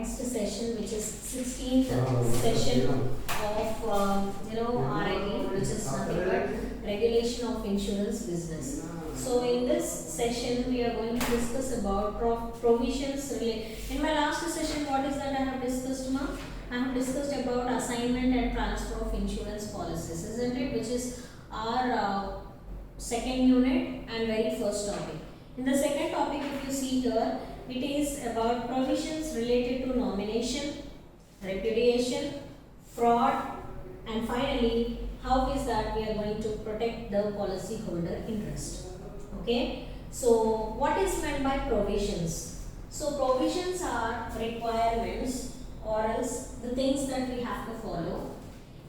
next session, which is 16th session of RIB, which is nothing but regulation of insurance business. So in this session, we are going to discuss about provisions related. In my last session, what is that I have discussed, ma? I have discussed about assignment and transfer of insurance policies, isn't it? Which is our second unit and very first topic. In the second topic, if you see here, it is about provisions related to nomination, repudiation, fraud, and finally, how is that we are going to protect the policyholder interest. Okay, so what is meant by provisions? So provisions are requirements or else the things that we have to follow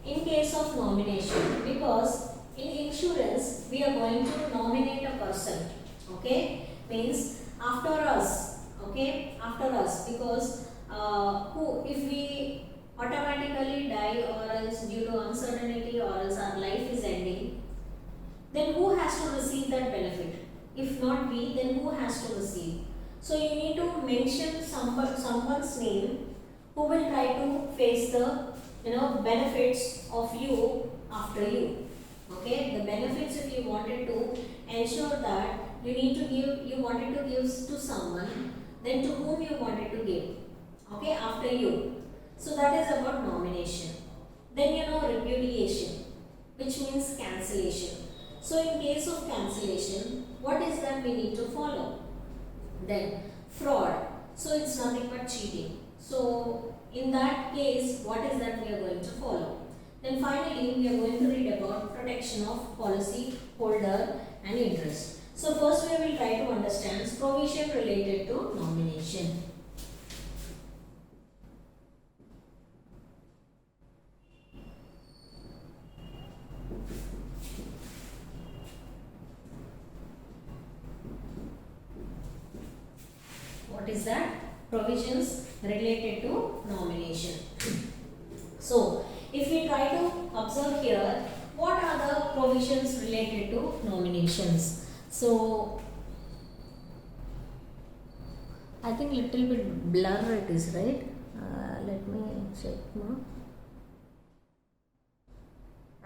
in case of nomination, because in insurance we are going to nominate a person. Okay, means after us. Okay, after us, because who, if we automatically die or else due to uncertainty or else our life is ending, then who has to receive that benefit? If not we, then who has to receive? So you need to mention someone's name who will try to face the benefits of you after you. Okay, the benefits, if you wanted to ensure that you wanted to give to someone, then to whom you wanted to give. Okay, after you. So that is about nomination. Then repudiation, which means cancellation. So in case of cancellation, what is that we need to follow? Then fraud. So it's nothing but cheating. So in that case, what is that we are going to follow? Then finally, we are going to read about protection of policy holder and interest. So first we will try to understand provision related to nomination. What is that? Provisions related to nomination. So if we try to observe here, what are the provisions related to nominations? So I think little bit blur it is, right? Let me check now.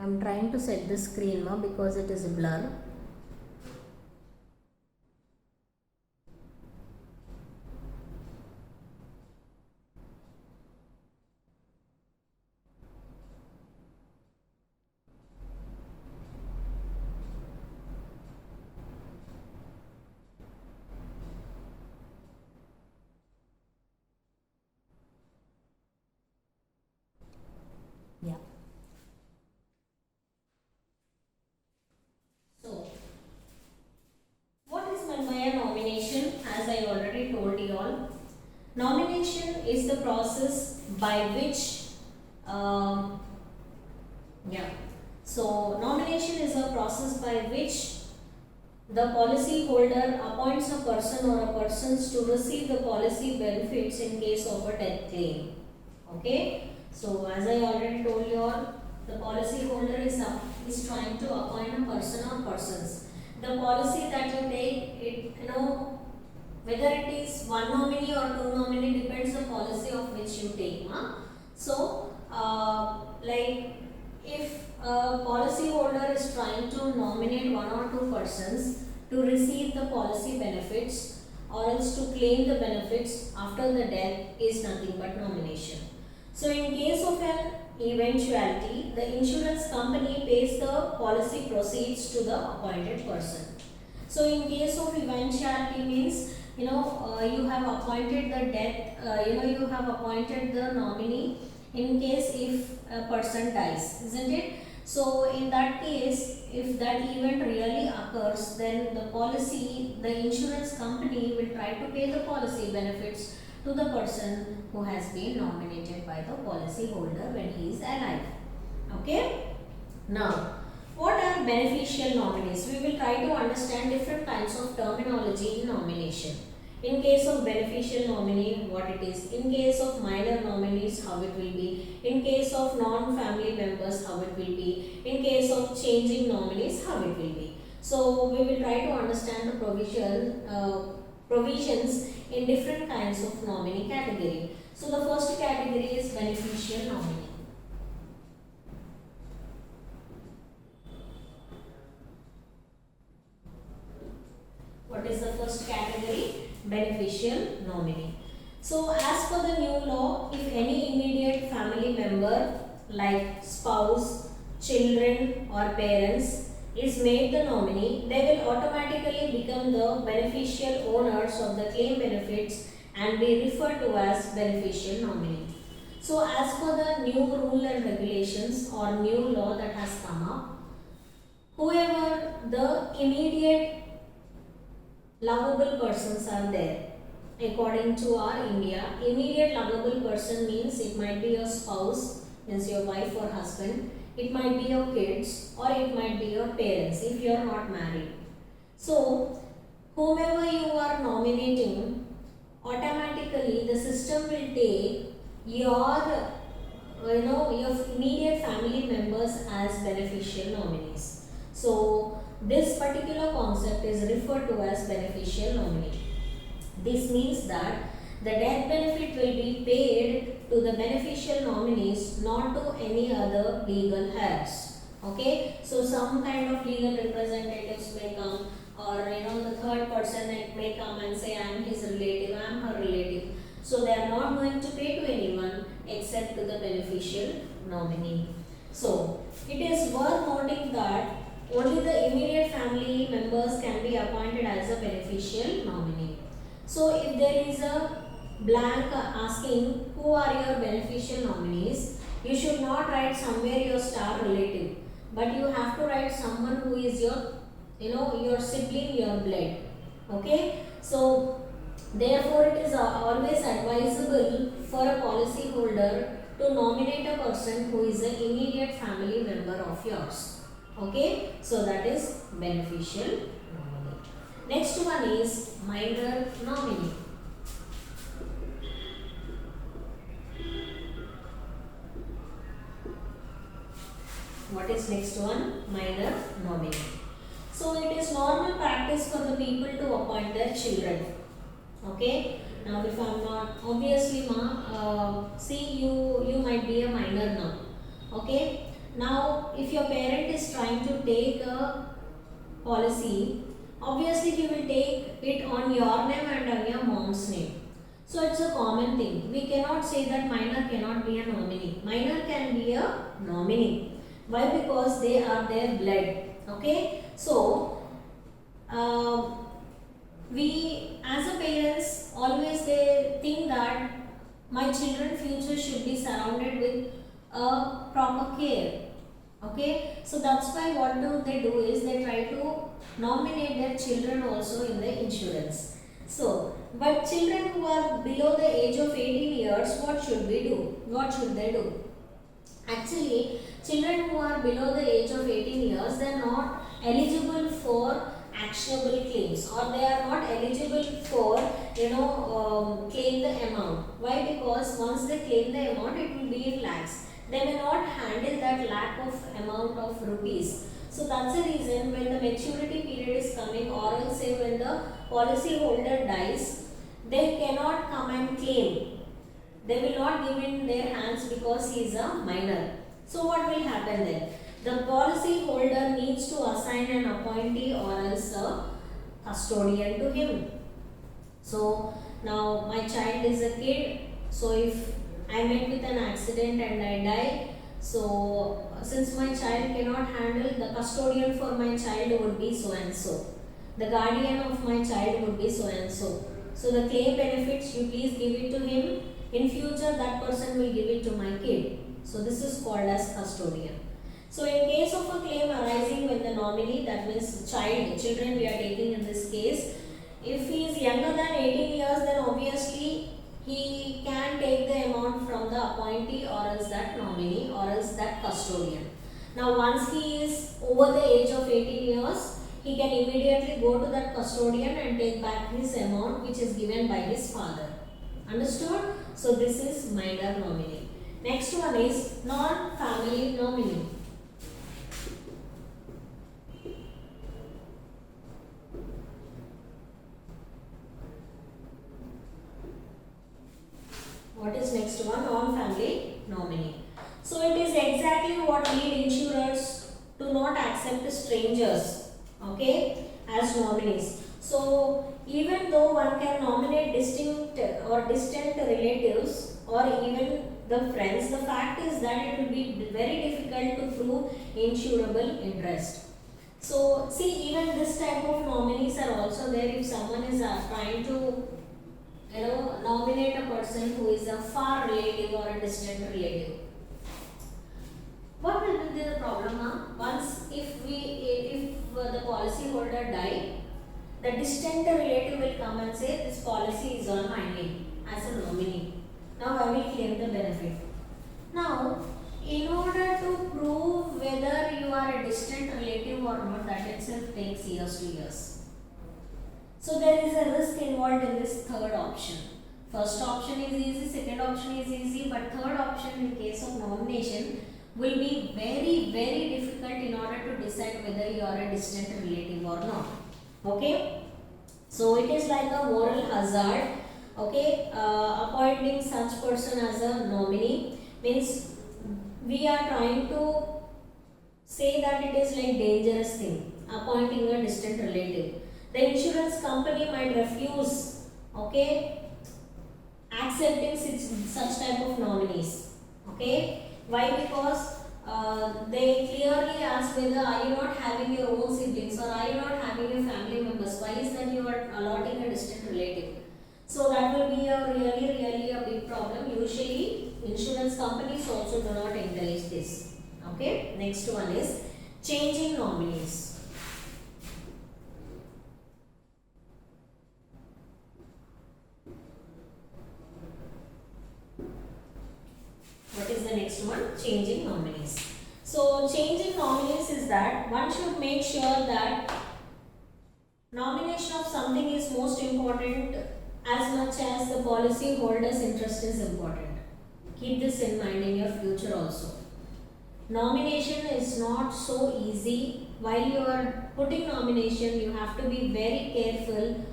I am trying to set the screen now because it is blur. Yeah. So, what is meant by a nomination? As I already told you all, nomination is the process by which, So, nomination is a process by which the policy holder appoints a person or a persons to receive the policy benefits in case of a death claim. Okay. So as I already told you all, the policy holder is trying to appoint a person or persons. The policy that you take, whether it is one nominee or two nominee depends the policy of which you take. So like if a policy holder is trying to nominate one or two persons to receive the policy benefits or else to claim the benefits after the death is nothing but nomination. So in case of an eventuality, the insurance company pays the policy proceeds to the appointed person. So in case of eventuality means, you have appointed the death, you have appointed the nominee in case if a person dies, isn't it? So in that case, if that event really occurs, then the insurance company will try to pay the policy benefits to the person who has been nominated by the policy holder when he is alive. Okay? Now, what are beneficial nominees? We will try to understand different kinds of terminology in nomination. In case of beneficial nominee, what it is. In case of minor nominees, how it will be. In case of non-family members, how it will be. In case of changing nominees, how it will be. So, we will try to understand the provision provisions in different kinds of nominee category. So the first category is beneficial nominee. What is the first category? Beneficial nominee. So as per the new law, if any immediate family member like spouse, children or parents is made the nominee, they will automatically become the beneficial owners of the claim benefits and be referred to as beneficial nominee. So as per the new rule and regulations or new law that has come up, whoever the immediate lovable persons are there, according to our India, immediate lovable person means it might be your spouse, means your wife or husband, it might be your kids or it might be your parents if you are not married. So whomever you are nominating, automatically the system will take your your immediate family members as beneficial nominees. So this particular concept is referred to as beneficial nominee. This means that the death benefit will be paid to the beneficial nominees, not to any other legal heirs. Okay, so some kind of legal representatives may come, or the third person may come and say, I am his relative, I am her relative. So they are not going to pay to anyone except to the beneficial nominee. So it is worth noting that only the immediate family members can be appointed as a beneficial nominee. So if there is a blank asking who are your beneficial nominees, you should not write somewhere your star relative, but you have to write someone who is your your sibling, your blood. Okay, so therefore it is always advisable for a policy holder to nominate a person who is an immediate family member of yours. Okay, so that is beneficial nominee. Next one is minor nominee. What is next one? Minor nominee. So it is normal practice for the people to appoint their children. Okay. Now if I am not, obviously see you might be a minor now. Okay. Now if your parent is trying to take a policy, obviously he will take it on your name and on your mom's name. So it's a common thing. We cannot say that minor cannot be a nominee. Minor can be a nominee. Why? Because they are their blood. Okay. So we as a parents always they think that my children future should be surrounded with a proper care. Okay, so that's why what do they do is they try to nominate their children also in the insurance. So but children who are below the age of 18 years, what should we do? What should they do? Actually, children who are below the age of 18 years, they are not eligible for actionable claims, or they are not eligible for claim the amount. Why? Because once they claim the amount, it will be in lakhs. They may not handle that lakh of amount of rupees. So that's the reason when the maturity period is coming, or else say when the policy holder dies, they cannot come and claim. They will not give in their hands because he is a minor. So what will happen then? The policy holder needs to assign an appointee or else a custodian to him. So now my child is a kid. So if I met with an accident and I die, so since my child cannot handle, the custodian for my child would be so and so. The guardian of my child would be so and so. So the claim benefits, you please give it to him. In future, that person will give it to my kid. So this is called as custodian. So in case of a claim arising when the nominee, that means children we are taking in this case, if he is younger than 18 years, then obviously he can take the amount from the appointee or else that nominee or else that custodian. Now once he is over the age of 18 years, he can immediately go to that custodian and take back his amount which is given by his father. Understood? So this is minor nominee. Next one is non-family nominee. What is next one? Non-family nominee. So it is exactly what lead insurers to not accept strangers, okay, as nominees. So even though one can nominate distinct or distant relatives or even the friends, the fact is that it will be very difficult to prove insurable interest. So see, even this type of nominees are also there if someone is trying to nominate a person who is a far relative or a distant relative. What will be the problem? Once if the policy holder die, the distant relative will come and say this policy is on my name as a nominee. Now I will claim the benefit. Now, in order to prove whether you are a distant relative or not, that itself takes years to years. So there is a risk involved in this third option. First option is easy, second option is easy, but third option in case of nomination will be very, very difficult in order to decide whether you are a distant relative or not. Okay? So it is like a moral hazard. Okay? Appointing such person as a nominee means we are trying to say that it is like dangerous thing, appointing a distant relative. The insurance company might refuse, okay, accepting such type of nominees. Okay? Why? Because they clearly ask whether are you not having your own siblings or are you not having your family members. Why is that you are allotting a distant relative? So that will be a really a big problem. Usually insurance companies also do not encourage this. Okay. Next one is changing nominees. What is the next one? Changing nominees. So changing nominees is that one should make sure that nomination of something is most important as much as the policy holder's interest is important. Keep this in mind in your future also. Nomination is not so easy. While you are putting nomination, you have to be very careful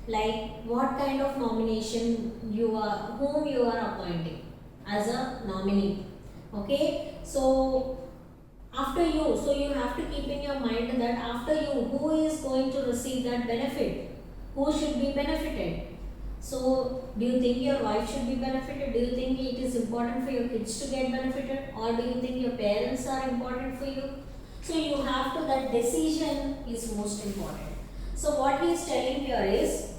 like what kind of nomination whom you are appointing as a nominee. Okay, so after you, so you have to keep in your mind that after you, who is going to receive that benefit? Who should be benefited? So do you think your wife should be benefited? Do you think it is important for your kids to get benefited? Or do you think your parents are important for you? So you have to, that decision is most important. So what he is telling here is,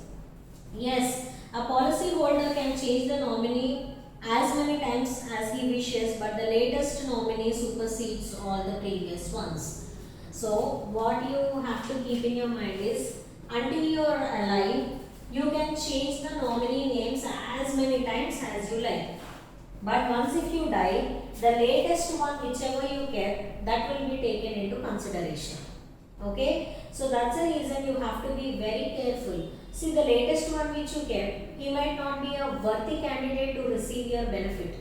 yes, a policy holder can change the nominee as many times as he wishes, but the latest nominee supersedes all the previous ones. So what you have to keep in your mind is, until you are alive, you can change the nominee names as many times as you like. But once if you die, the latest one whichever you kept, that will be taken into consideration. Okay? So that's the reason you have to be very careful. See, the latest one which you kept, he might not be a worthy candidate to receive your benefit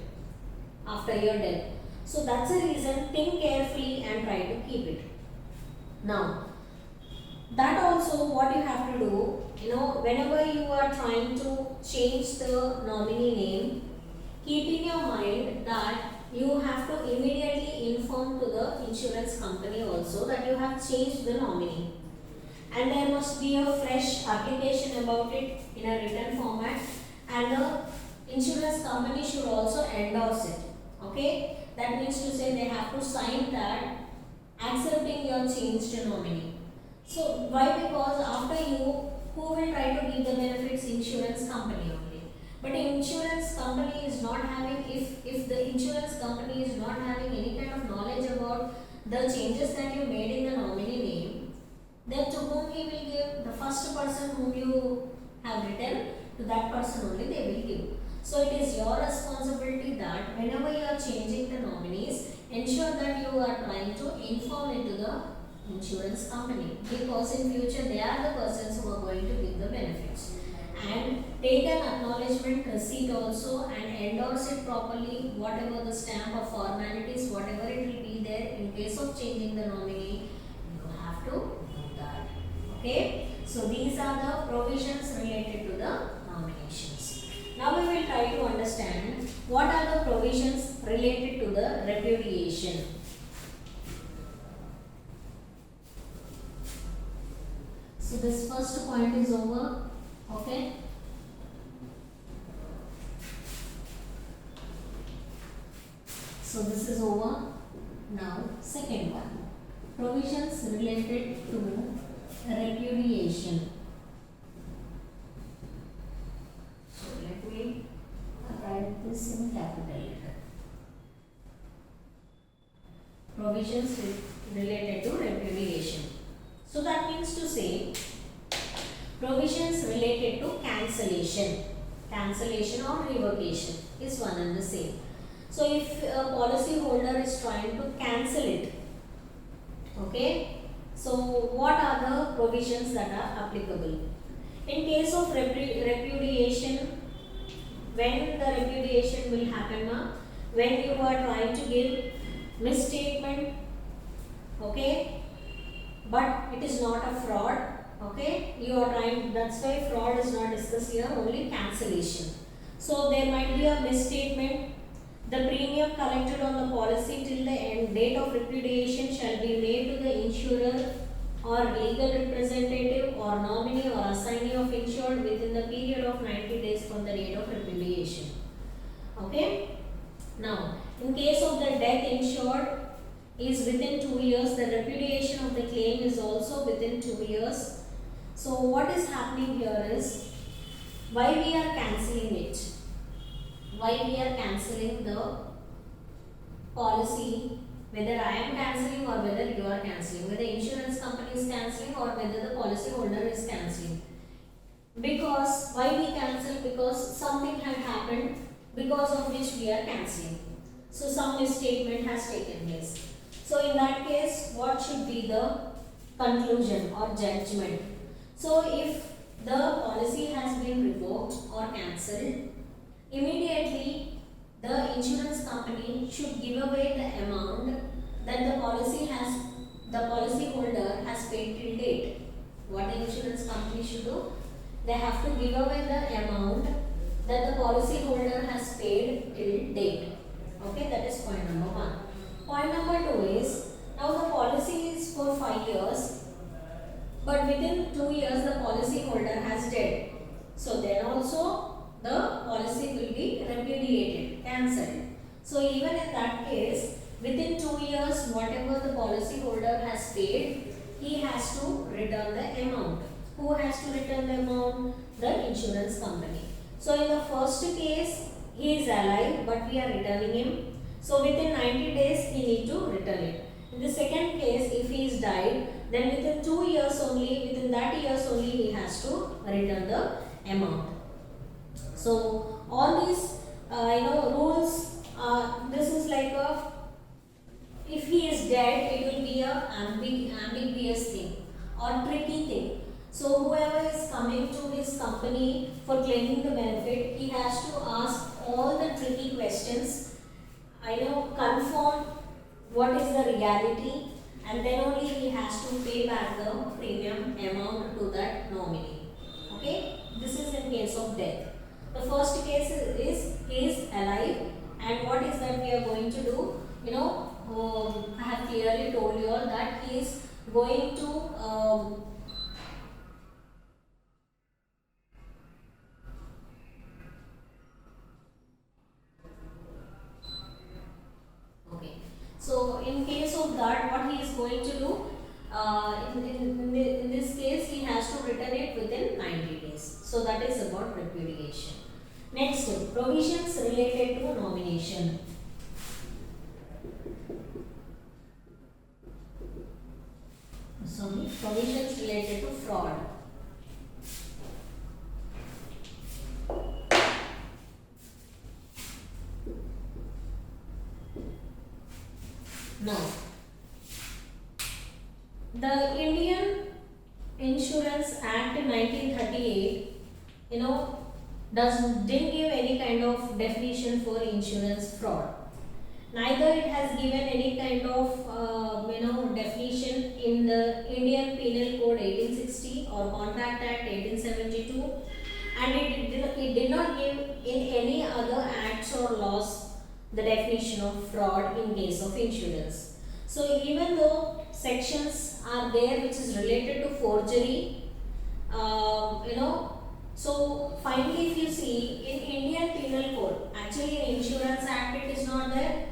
after your death. So that's the reason, think carefully and try to keep it. Now, that also what you have to do, whenever you are trying to change the nominee name, keep in your mind that you have to immediately inform to the insurance company also that you have changed the nominee. And there must be a fresh application about it in a written format, and the insurance company should also endorse it. Okay? That means to say they have to sign that accepting your changed nominee. So why? Because after you, who will try to give the benefits? Insurance company only. But insurance company is not having, if the insurance company is not having any kind of knowledge about the changes that you made in the nominee name, then to whom he will give? The first person whom you have written, to that person only they will give. So it is your responsibility that whenever you are changing the nominees, ensure that you are trying to inform it to the insurance company, because in future they are the persons who are going to give the benefits. And take an acknowledgement receipt also and endorse it properly, whatever the stamp or formalities, whatever it will be there in case of changing the nominee, you have to do that. Okay, so these are the provisions related to the nominations. Now we will try to understand what are the provisions related to the repudiation? So this first point is over. Okay. So this is over. Now second one. Provisions related to repudiation. So let me write this in capital letter. Provisions related to repudiation. So that means to say provisions related to cancellation. Cancellation or revocation is one and the same. So if a policy holder is trying to cancel it, okay, so what are the provisions that are applicable? In case of repudiation, when the repudiation will happen, when you are trying to give misstatement, okay, but it is not a fraud, okay, you are trying, that's why fraud is not discussed here, only cancellation. So there might be a misstatement. The premium collected on the policy till the end date of repudiation shall be made to the insurer or legal representative or nominee or assignee of insured within the period of 90 days from the date of repudiation. Okay. Now, in case of the death insured is within 2 years, the repudiation of the claim is also within 2 years. So what is happening here is, why we are cancelling it? Why we are cancelling the policy, whether I am cancelling or whether you are cancelling, whether insurance company is cancelling or whether the policy holder is cancelling. Because why we cancel? Because something had happened because of which we are cancelling. So some misstatement has taken place. So in that case, what should be the conclusion or judgment? So if the policy has been revoked or cancelled, immediately the insurance company should give away the amount that the policy holder has paid till date. What the insurance company should do? They have to give away the amount that the policy holder has paid till date. Okay, that is point number 1. Point number 2 is, now the policy is for 5 years, but within 2 years the policy holder has died. So then also the policy will be repudiated, cancelled. So even in that case, within 2 years, whatever the policy holder has paid, he has to return the amount. Who has to return the amount? The insurance company. So in the first case, he is alive, but we are returning him. So within 90 days, he need to return it. In the second case, if he is died, then within 2 years only, within that years only, he has to return the amount. So all these rules, this is like a, if he is dead, it will be a ambiguous thing or tricky thing. So whoever is coming to his company for claiming the benefit, he has to ask all the tricky questions, confirm what is the reality, and then only he has to pay back the premium amount to that nominee. Okay, this is in case of death. The first case is he is alive, and what is that we are going to do? I have clearly told you all that he is going to okay. So in case of that, what he is going to do? In this case, he has to return it within 90 days. So that is about repudiation. Next, provisions related to nomination. Sorry, provisions related to fraud. Now, the Indian Insurance Act 1938, didn't give any kind of definition for insurance fraud. Neither it has given any kind of definition in the Indian Penal Code 1860 or Contract Act 1872, and it did not give in any other acts or laws the definition of fraud in case of insurance. So even though sections are there which is related to forgery, you know, so finally if you see in Indian Penal Code, actually in Insurance Act it is not there,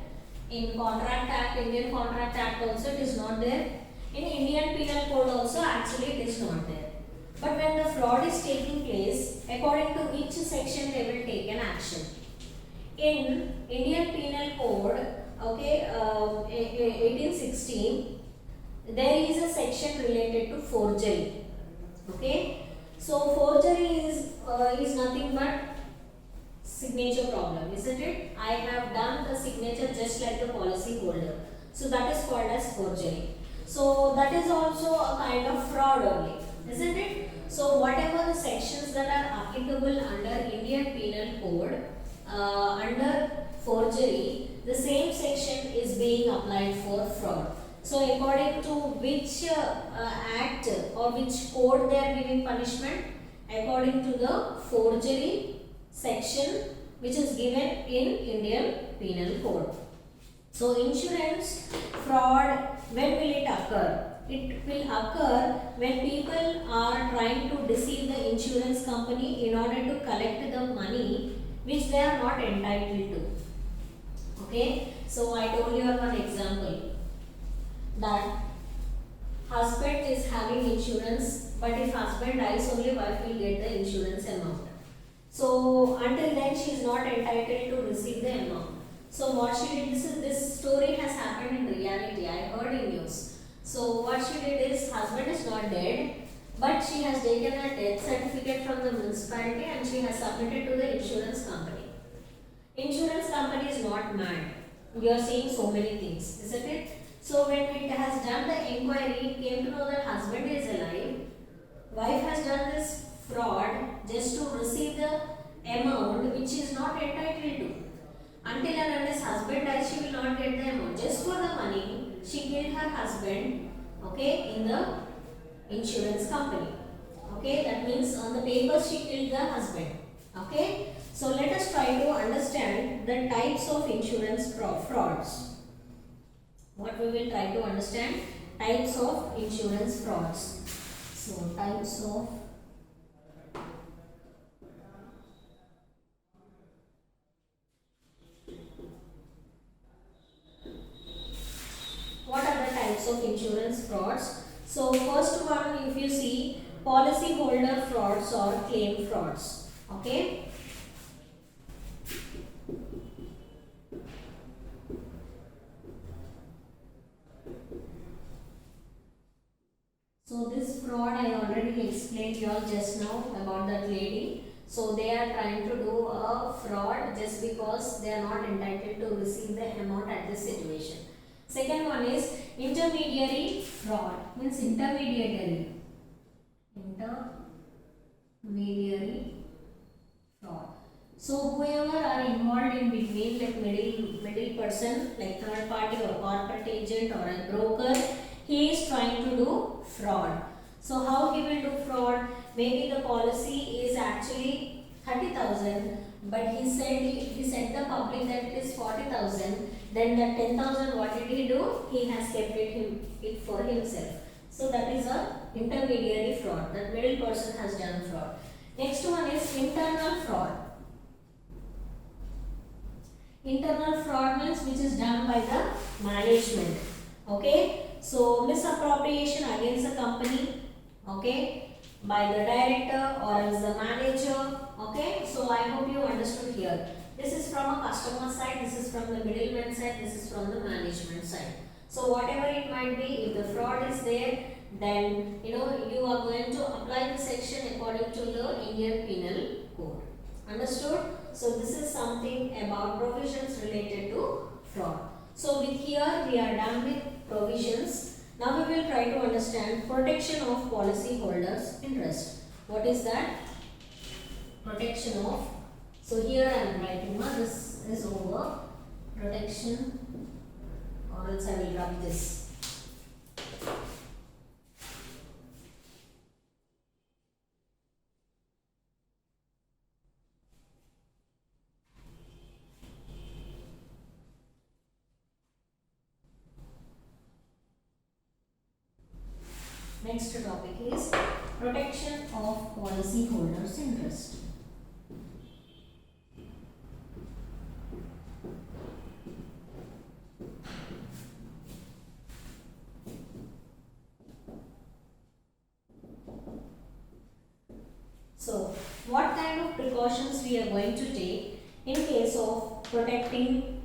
in Contract Act, Indian Contract Act also it is not there, in Indian Penal Code also actually it is not there. But when the fraud is taking place, according to which section they will take an action. In Indian Penal Code, okay, 1816, there is a section related to forgery. Okay, so forgery is nothing but signature problem, isn't it? I have done the signature just like the policy holder, so that is called as forgery. So that is also a kind of fraud only, isn't it? So whatever the sections that are applicable under Indian Penal Code, under forgery, the same section is being applied for fraud. So according to which act or which code they are giving punishment? According to the forgery section which is given in Indian Penal Code. So insurance fraud, when will it occur? It will occur when people are trying to deceive the insurance company in order to collect the money which they are not entitled to. Okay, so I told you one example that husband is having insurance, but if husband dies only wife will get the insurance amount. So until then she is not entitled to receive the amount. So what she did, this story has happened in reality, I heard in news. So what she did is, husband is not dead, but she has taken a death certificate from the municipality and she has submitted to the insurance company. Insurance company is not mad. You are seeing so many things, isn't it? So when it has done the inquiry, it came to know that husband is alive. Wife has done this fraud just to receive the amount which she is not entitled to. Until and unless husband dies, she will not get the amount. Just for the money, she killed her husband, okay, in the insurance company. Okay, that means on the papers she killed the husband. Okay, so let us try to understand the types of insurance frauds. What we will try to understand? Types of insurance frauds. So types of what are the types of insurance frauds? So first one, if you see, policy holder frauds or claim frauds. Okay. So this fraud I already explained you all just now about that lady. So they are trying to do a fraud just because they are not entitled to receive the amount at this situation. Second one is intermediary fraud, means intermediary fraud. So whoever are involved in between, like middle person, like third party or corporate agent or a broker, he is trying to do fraud. So how he will do fraud? Maybe the policy is actually 30,000, but he said the public that it is 40,000. Then the 10,000, what did he do? He has kept it for himself. So that is a intermediary fraud. That middle person has done fraud. Next one is internal fraud. Internal fraud means which is done by the management. Okay. So misappropriation against the company. Okay. By the director or as the manager. Okay. So I hope you understood here. This is from a customer side, this is from the middleman side, this is from the management side. So whatever it might be, if the fraud is there, then you are going to apply the section according to the Indian Penal Code. Understood? So this is something about provisions related to fraud. So with here we are done with provisions. Now we will try to understand protection of policy holders' interest. What is that? Protection of. So here I am writing, this is over, protection, or else I will rub this. Next topic is protection of policyholders' interest. So, what kind of precautions we are going to take in case of protecting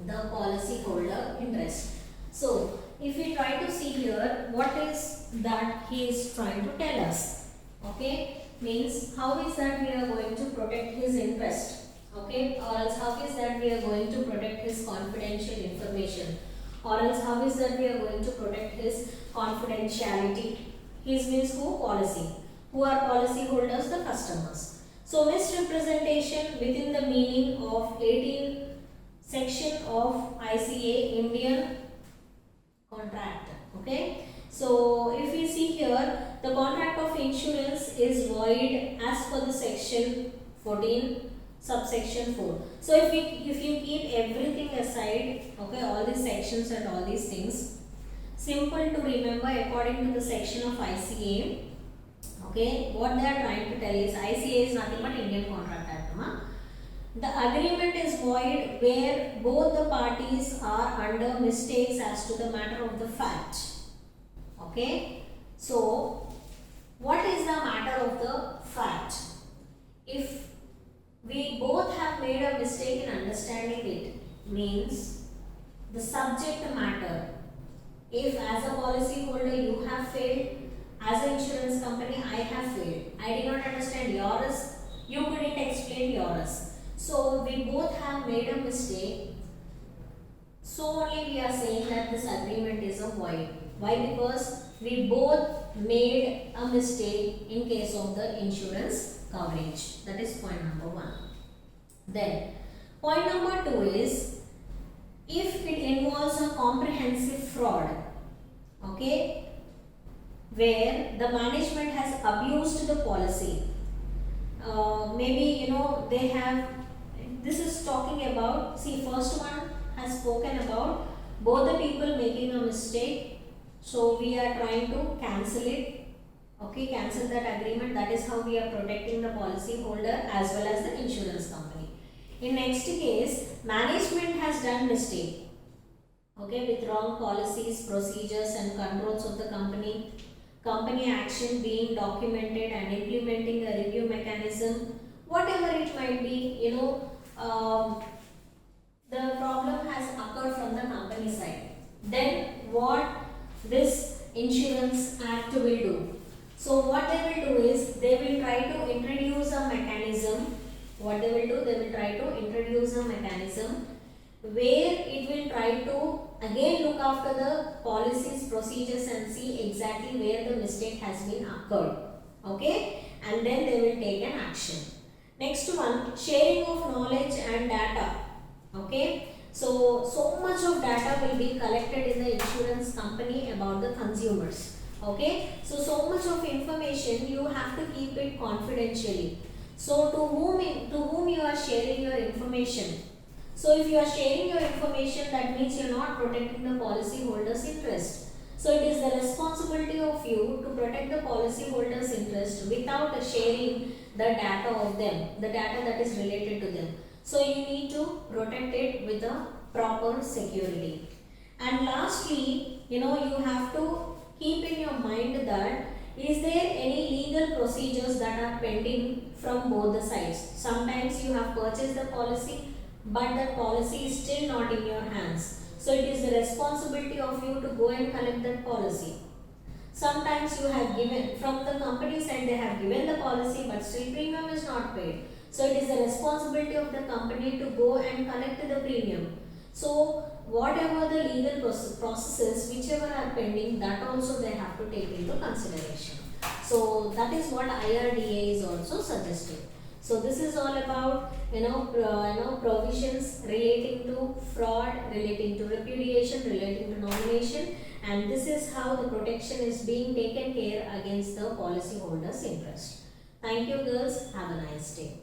the policyholder interest? So, if we try to see here, what is that he is trying to tell us? Okay, means how is that we are going to protect his interest? Okay, or else how is that we are going to protect his confidential information? Or else how is that we are going to protect his confidentiality? His means who? Policy. Who are policy holders? The customers. So misrepresentation within the meaning of 18 section of ICA, Indian Contract. Okay. So if we see here, the contract of insurance is void as per the section 14 subsection 4. So if you keep everything aside, okay, all these sections and all these things, simple to remember according to the section of ICA. Okay, what they are trying to tell is ICA is nothing but Indian Contract Act. The agreement is void where both the parties are under mistakes as to the matter of the fact. Okay, so what is the matter of the fact? If we both have made a mistake in understanding it, means the subject matter. If as a policy holder you have failed, as an insurance company I have failed, I did not understand yours, you couldn't explain yours. So we both have made a mistake. So only we are saying that this agreement is a void. Why? Because we both made a mistake in case of the insurance coverage. That is point number 1. Then point number 2 is if it involves a comprehensive fraud, okay, where the management has abused the policy. Maybe they have, this is talking about, see, first one has spoken about both the people making a mistake, so we are trying to cancel it, okay, cancel that agreement. That is how we are protecting the policy holder as well as the insurance company. In next case, management has done mistake, okay, with wrong policies, procedures and controls of the company action being documented and implementing a review mechanism, whatever it might be, the problem has occurred from the company side. Then what this insurance act will do? So what they will do is they will try to introduce a mechanism. What they will do? They will try to introduce a mechanism where it will try to again look after the policies, procedures and see exactly where the mistake has been occurred. Okay, and then they will take an action. Next one, sharing of knowledge and data. Okay, so much of data will be collected in the insurance company about the consumers. Okay, so much of information you have to keep it confidentially. So to whom you are sharing your information? So if you are sharing your information, that means you are not protecting the policy holder's interest. So it is the responsibility of you to protect the policy holder's interest without sharing the data of them, the data that is related to them. So you need to protect it with a proper security. And lastly, you have to keep in your mind that is there any legal procedures that are pending from both the sides. Sometimes you have purchased the policy, but the policy is still not in your hands. So it is the responsibility of you to go and collect that policy. Sometimes you have given, from the company side they have given the policy but still premium is not paid. So it is the responsibility of the company to go and collect the premium. So whatever the legal processes, whichever are pending, that also they have to take into consideration. So that is what IRDA is also suggesting. So this is all about provisions relating to fraud, relating to repudiation, relating to nomination, and this is how the protection is being taken care against the policyholder's interest. Thank you girls. Have a nice day.